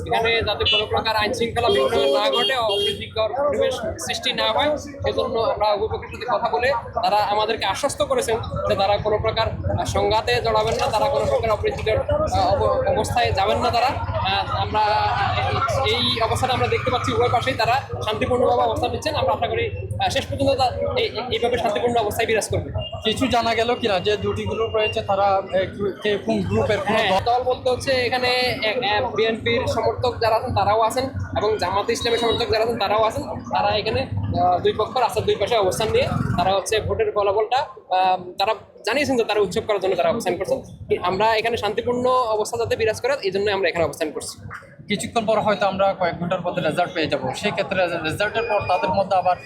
এখানে যাতে কোনো প্রকার আইন শৃঙ্খলা বিঘ্ন না ঘটে, অপ্রীতিকর পরিবেশ সৃষ্টি না হয়, সেজন্য আমরা উভয় পক্ষের সাথে কথা বলে তারা আমাদেরকে আশ্বস্ত করেছেন যে তারা কোনো প্রকার সংঘাতে জড়াবেন না, তারা কোনো প্রকার অপ্রীতিকর অবস্থায় যাবেন না। তারা আমরা এই অবস্থাটা আমরা দেখতে পাচ্ছি, উভয় পাশেই তারা শান্তিপূর্ণভাবে অবস্থান নিচ্ছেন। আমরা আশা করি শেষ পর্যন্ত এইভাবে শান্তিপূর্ণ অবস্থায় বিরাজ করবে। কিছু জানা গেল কিনা যে দুটি গ্রুপ রয়েছে, তারা কোন গ্রুপের? হ্যাঁ, দল বলতে হচ্ছে এখানে বিএনপির সমর্থক যারা আছেন তারাও আছেন এবং জামাতে ইসলামের সমর্থক যারা আছেন তারাও আছেন। তারা এখানে দুই পক্ষ রাস্তার দুই পাশে অবস্থান নিয়ে তারা হচ্ছে ভোটের ফলাফলটা তারা জানিয়েছেন যে তারা উৎসব করার জন্য তারা অবস্থান করছেন। আমরা এখানে শান্তিপূর্ণ অবস্থা যাতে বিরাজ করে, এই জন্য আমরা এখানে অবস্থান করছি। কিছুক্ষণ পর হয়তো আমরা কয়েক ঘন্টার মধ্যে রেজাল্ট পেয়ে যাবো। সেক্ষেত্রে রেজাল্টের পর তাদের মধ্যে আবার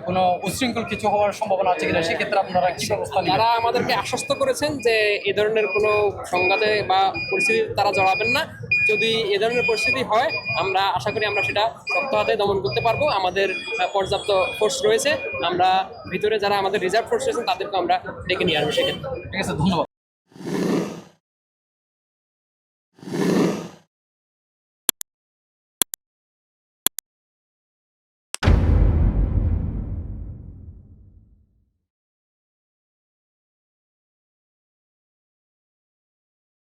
কোনো উচ্ছৃঙ্খল কিছু হওয়ার সম্ভাবনা আছে কিনা, সেক্ষেত্রে আপনারা কি ব্যবস্থা নেবেন? তারা আমাদেরকে আশ্বস্ত করেছেন যে এই ধরনের কোনো সংঘাতে বা পরিস্থিতি তারা জড়াবেন না। যদি এ ধরনের পরিস্থিতি হয়, আমরা আশা করি আমরা সেটা শক্ত হাতে দমন করতে পারবো। আমাদের পর্যাপ্ত ফোর্স রয়েছে। আমরা ভিতরে যারা আমাদের রিজার্ভ ফোর্স রয়েছেন তাদেরকে আমরা ডেকে নিয়ে আসবো সেক্ষেত্রে। ঠিক আছে, ধন্যবাদ।